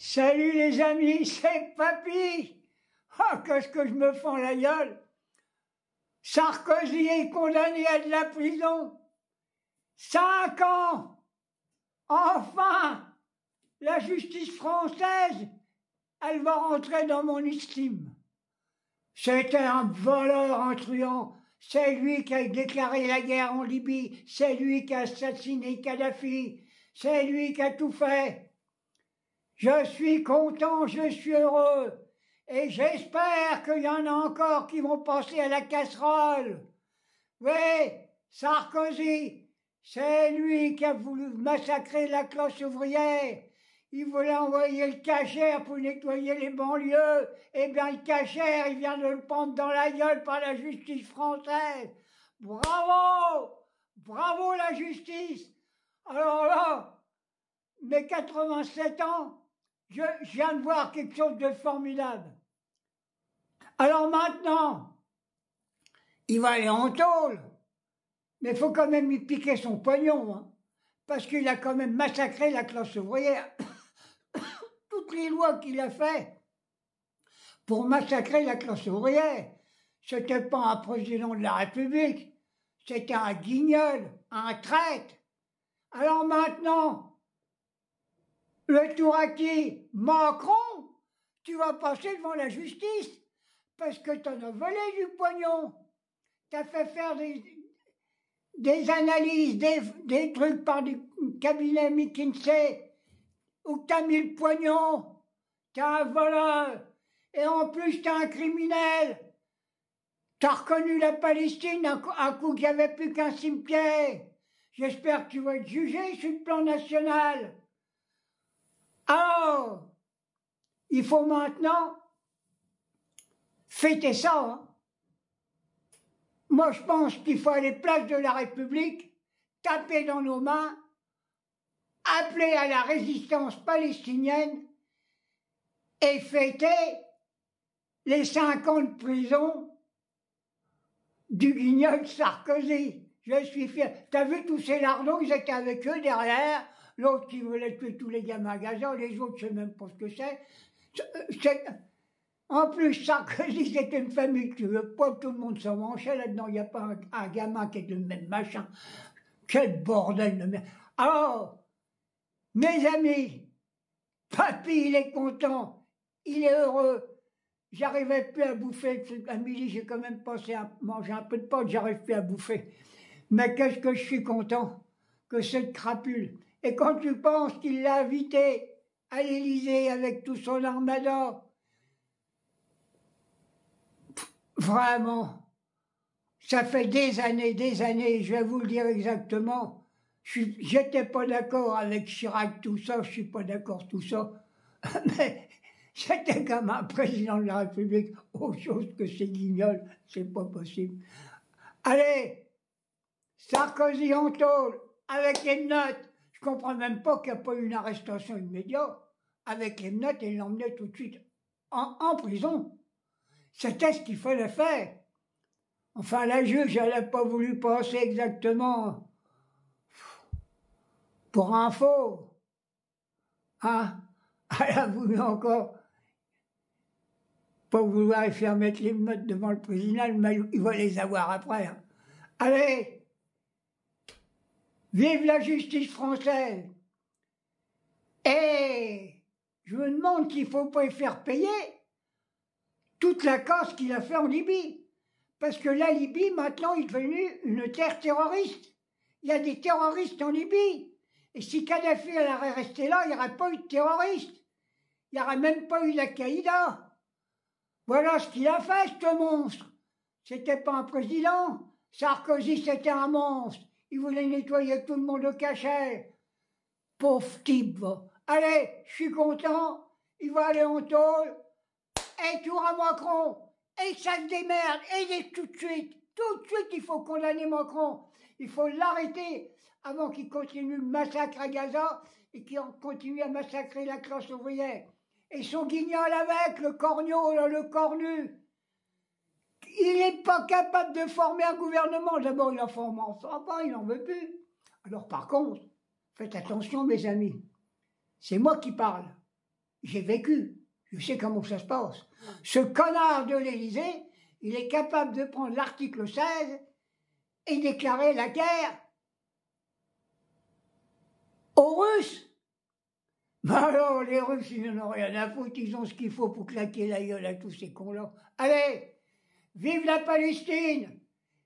Salut les amis, c'est Papy. Ah, qu'est-ce que je me fends la gueule. Sarkozy est condamné à de la prison. 5 ans. Enfin, la justice française, elle va rentrer dans mon estime. C'était un voleur, un truand. C'est lui qui a déclaré la guerre en Libye. C'est lui qui a assassiné Kadhafi. C'est lui qui a tout fait. Je suis content, je suis heureux. Et j'espère qu'il y en a encore qui vont passer à la casserole. Oui, Sarkozy, c'est lui qui a voulu massacrer la classe ouvrière. Il voulait envoyer le cachère pour nettoyer les banlieues. Eh bien, le cachère, il vient de le prendre dans la gueule par la justice française. Bravo! Bravo la justice! Alors là, mes 87 ans, je viens de voir quelque chose de formidable. Alors maintenant, il va aller en tôle. Mais il faut quand même lui piquer son pognon, hein, parce qu'il a quand même massacré la classe ouvrière. Toutes les lois qu'il a fait pour massacrer la classe ouvrière, c'était pas un président de la République, c'était un guignol, un traître. Alors maintenant, le tour à qui? Macron, tu vas passer devant la justice, parce que t'en as volé du pognon. T'as fait faire des analyses, des trucs par des cabinets McKinsey, où t'as mis le pognon, t'es un voleur, et en plus t'es un criminel. T'as reconnu la Palestine un coup qu'il n'y avait plus qu'un cimetière. J'espère que tu vas être jugé sur le plan national. Alors, il faut maintenant fêter ça, hein. Moi, je pense qu'il faut aller place de la République, taper dans nos mains, appeler à la résistance palestinienne et fêter les 5 ans de prison du guignol Sarkozy. Je suis fier. T'as vu tous ces lardons, ils étaient avec eux derrière. L'autre qui voulait tuer tous les gamins à Gaza, les autres, je sais même pas ce que c'est. En plus, Sarkozy, c'était une famille qui veut pas que tout le monde s'en manchait là-dedans. Il n'y a pas un gamin qui est le même machin. Quel bordel de merde. Alors, mes amis, Papy, il est content, il est heureux. J'arrivais plus à bouffer. À midi, j'ai quand même pensé à manger un peu de pâte, j'arrive plus à bouffer. Mais qu'est-ce que je suis content que cette crapule. Et quand tu penses qu'il l'a invité à l'Élysée avec tout son armada, vraiment, ça fait des années, je vais vous le dire exactement, j'étais pas d'accord avec Chirac, tout ça, je suis pas d'accord, tout ça, mais c'était comme un président de la République, autre chose que ces guignols, c'est pas possible. Allez, Sarkozy en tôle, avec les notes, je comprends même pas qu'il n'y a pas eu une arrestation immédiate, avec les notes et l'emmener tout de suite en prison. C'était ce qu'il fallait faire. Enfin, la juge, elle n'a pas voulu passer exactement pour un faux. Hein? Elle a voulu encore pas vouloir faire mettre les notes devant le président, mais il va les avoir après. Hein. Allez! Vive la justice française! Et je me demande qu'il ne faut pas y faire payer toute la casse qu'il a fait en Libye. Parce que la Libye, maintenant, est devenue une terre terroriste. Il y a des terroristes en Libye. Et si Kadhafi elle aurait resté là, il n'y aurait pas eu de terroristes. Il n'y aurait même pas eu l'Al-Qaïda. Voilà ce qu'il a fait, ce monstre. C'était pas un président. Sarkozy, c'était un monstre. Il voulait nettoyer tout le monde au cachet. Pauvre type, va. Allez, je suis content. Il va aller en tôle. Et tour à Macron. Et ça se démerde. Et tout de suite. Tout de suite, il faut condamner Macron. Il faut l'arrêter avant qu'il continue le massacre à Gaza et qu'il continue à massacrer la classe ouvrière. Et son guignol avec, le corneau, là, le cornu. Il n'est pas capable de former un gouvernement. D'abord, il en forme pas, il n'en veut plus. Alors par contre, faites attention mes amis. C'est moi qui parle. j'ai vécu, je sais comment ça se passe. Ce connard de l'Élysée, il est capable de prendre l'article 16 et déclarer la guerre aux Russes. Ben alors, les Russes, ils n'en ont rien à foutre, ils ont ce qu'il faut pour claquer la gueule à tous ces cons-là. Allez, vive la Palestine!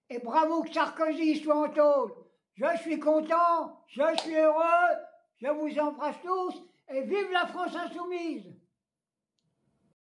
Et bravo que Sarkozy soit en tôle. Je suis content, je suis heureux, je vous embrasse tous, et vive la France insoumise!